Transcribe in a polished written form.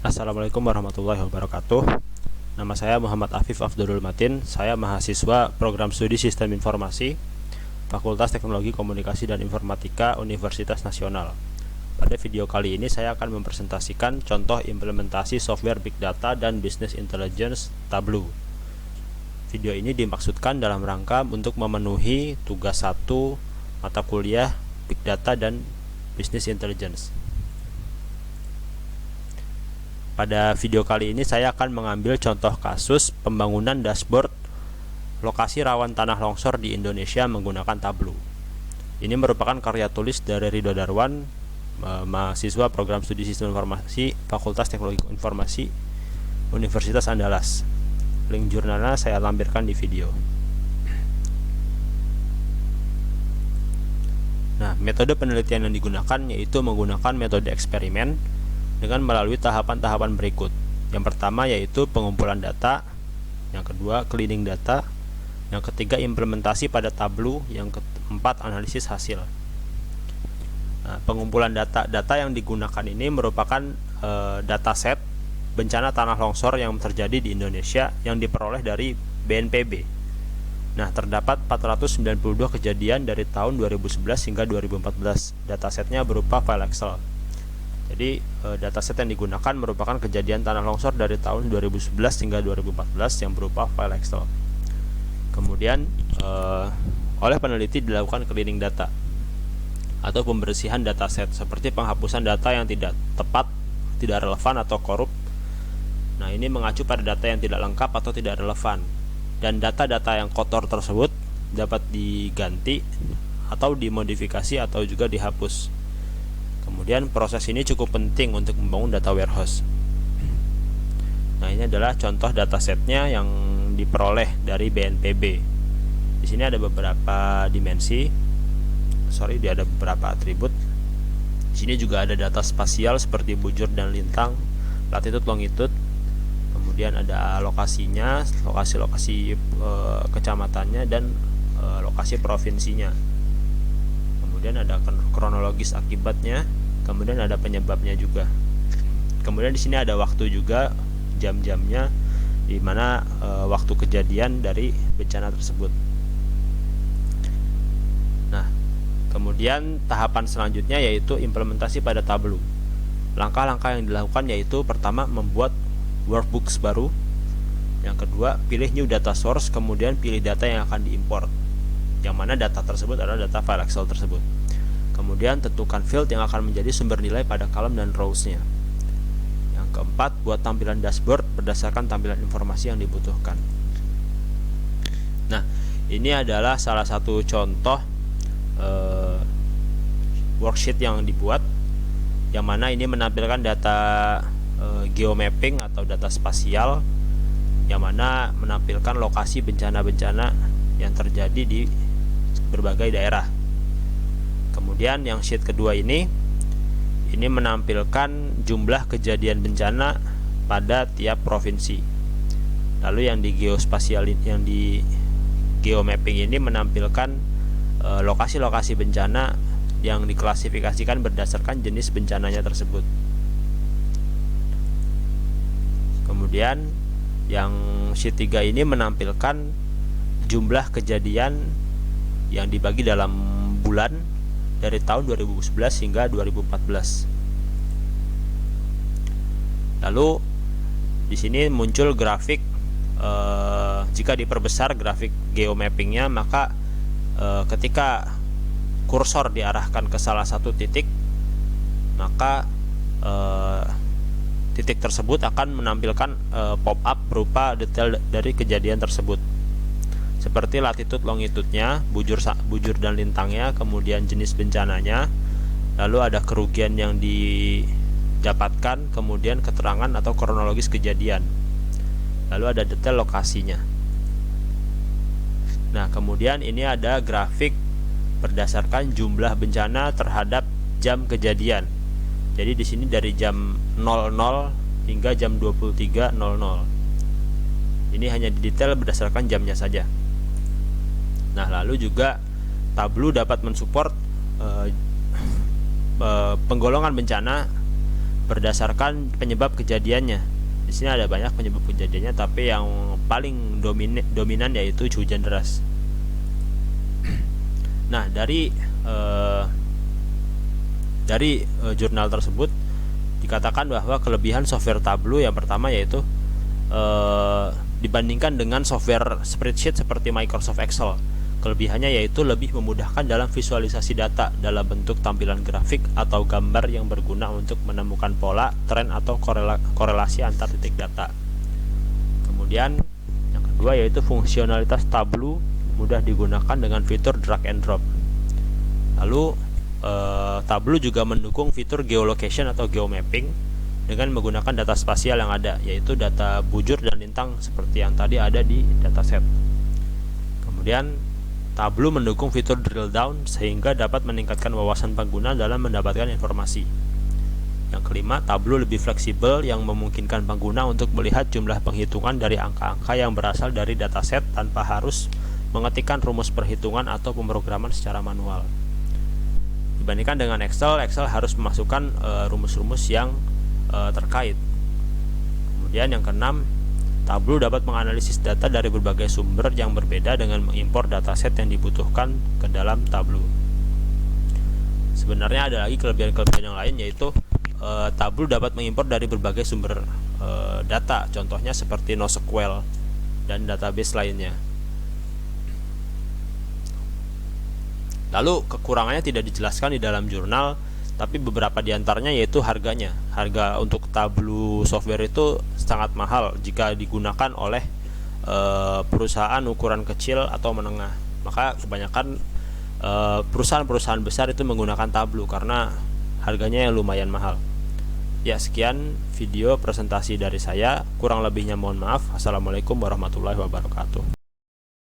Assalamualaikum warahmatullahi wabarakatuh. Nama saya Muhammad Afif Afdurul Matin. Saya mahasiswa Program Studi Sistem Informasi Fakultas Teknologi Komunikasi dan Informatika Universitas Nasional. Pada video kali ini saya akan mempresentasikan contoh implementasi software Big Data dan Business Intelligence Tableau. Video ini dimaksudkan dalam rangka untuk memenuhi tugas 1 mata kuliah Big Data dan Business Intelligence. Pada video kali ini saya akan mengambil contoh kasus pembangunan dashboard lokasi rawan tanah longsor di Indonesia menggunakan Tableau. Ini merupakan karya tulis dari Ridho Darwan, mahasiswa Program Studi Sistem Informasi Fakultas Teknologi Informasi Universitas Andalas. Link jurnalnya saya lampirkan di video. Nah, metode penelitian yang digunakan yaitu menggunakan metode eksperimen dengan melalui tahapan-tahapan berikut. Yang pertama yaitu pengumpulan data, yang kedua cleaning data, yang ketiga implementasi pada Tableau, yang keempat analisis hasil. Nah, pengumpulan data yang digunakan ini merupakan dataset bencana tanah longsor yang terjadi di Indonesia yang diperoleh dari BNPB. Nah, terdapat 492 kejadian dari tahun 2011 hingga 2014. Datasetnya berupa file Excel. Jadi dataset yang digunakan merupakan kejadian tanah longsor dari tahun 2011 hingga 2014 yang berupa file Excel. Kemudian oleh peneliti dilakukan cleaning data atau pembersihan dataset seperti penghapusan data yang tidak tepat, tidak relevan atau korup. Nah, ini mengacu pada data yang tidak lengkap atau tidak relevan, dan data-data yang kotor tersebut dapat diganti atau dimodifikasi atau juga dihapus. Kemudian proses ini cukup penting untuk membangun data warehouse. Nah, ini adalah contoh datasetnya yang diperoleh dari BNPB. Di sini ada beberapa dimensi, ada beberapa atribut. Di sini juga ada data spasial seperti bujur dan lintang, latitude, longitude. Kemudian ada lokasinya, lokasi kecamatannya dan lokasi provinsinya. Kemudian ada kronologis akibatnya, kemudian ada penyebabnya juga. Kemudian di sini ada waktu juga, jam-jamnya, di mana waktu kejadian dari bencana tersebut. Nah, kemudian tahapan selanjutnya yaitu implementasi pada Tableau. Langkah-langkah yang dilakukan yaitu pertama membuat workbooks baru, yang kedua pilih new data source, kemudian pilih data yang akan diimport, yang mana data tersebut adalah data file Excel tersebut. Kemudian tentukan field yang akan menjadi sumber nilai pada column dan rows-nya. Yang keempat, buat tampilan dashboard berdasarkan tampilan informasi yang dibutuhkan. Nah, ini adalah salah satu contoh worksheet yang dibuat, yang mana ini menampilkan data geomapping atau data spasial, yang mana menampilkan lokasi bencana-bencana yang terjadi di berbagai daerah. Kemudian yang sheet kedua ini menampilkan jumlah kejadian bencana pada tiap provinsi. Lalu yang di geospasial, yang di geomapping ini menampilkan lokasi-lokasi bencana yang diklasifikasikan berdasarkan jenis bencananya tersebut. Kemudian yang sheet 3 ini menampilkan jumlah kejadian yang dibagi dalam bulan dari tahun 2011 hingga 2014. Lalu di sini muncul grafik, jika diperbesar grafik geomappingnya, maka ketika kursor diarahkan ke salah satu titik, maka titik tersebut akan menampilkan pop-up berupa detail dari kejadian tersebut, seperti latitude, longitude-nya, bujur dan lintangnya, kemudian jenis bencananya, lalu ada kerugian yang didapatkan, kemudian keterangan atau kronologis kejadian, lalu ada detail lokasinya. Nah, kemudian ini ada grafik berdasarkan jumlah bencana terhadap jam kejadian. Jadi di sini dari jam 00 hingga jam 23.00. Ini hanya didetail berdasarkan jamnya saja. Nah, lalu juga Tableau dapat mensupport penggolongan bencana berdasarkan penyebab kejadiannya. Di sini ada banyak penyebab kejadiannya, tapi yang paling dominan yaitu hujan deras. Nah, dari jurnal tersebut dikatakan bahwa kelebihan software Tableau yang pertama yaitu dibandingkan dengan software spreadsheet seperti Microsoft Excel, kelebihannya yaitu lebih memudahkan dalam visualisasi data dalam bentuk tampilan grafik atau gambar yang berguna untuk menemukan pola, tren, atau korelasi antar titik data. Kemudian yang kedua yaitu fungsionalitas Tableau mudah digunakan dengan fitur drag and drop. Lalu Tableau juga mendukung fitur geolocation atau geomapping dengan menggunakan data spasial yang ada, yaitu data bujur dan lintang seperti yang tadi ada di dataset. Kemudian Tableau mendukung fitur drill down sehingga dapat meningkatkan wawasan pengguna dalam mendapatkan informasi. Yang kelima, Tableau lebih fleksibel yang memungkinkan pengguna untuk melihat jumlah penghitungan dari angka-angka yang berasal dari dataset tanpa harus mengetikkan rumus perhitungan atau pemrograman secara manual. Dibandingkan dengan Excel harus memasukkan rumus-rumus yang terkait. Kemudian yang keenam, Tableau dapat menganalisis data dari berbagai sumber yang berbeda dengan mengimpor dataset yang dibutuhkan ke dalam Tableau. Sebenarnya ada lagi kelebihan-kelebihan yang lain, yaitu Tableau dapat mengimpor dari berbagai sumber data, contohnya seperti NoSQL dan database lainnya. Lalu kekurangannya tidak dijelaskan di dalam jurnal, tapi beberapa diantaranya yaitu harganya. Harga untuk Tableau software itu sangat mahal jika digunakan oleh perusahaan ukuran kecil atau menengah. Maka kebanyakan perusahaan-perusahaan besar itu menggunakan Tableau karena harganya yang lumayan mahal. Ya, sekian video presentasi dari saya. Kurang lebihnya mohon maaf. Assalamualaikum warahmatullahi wabarakatuh.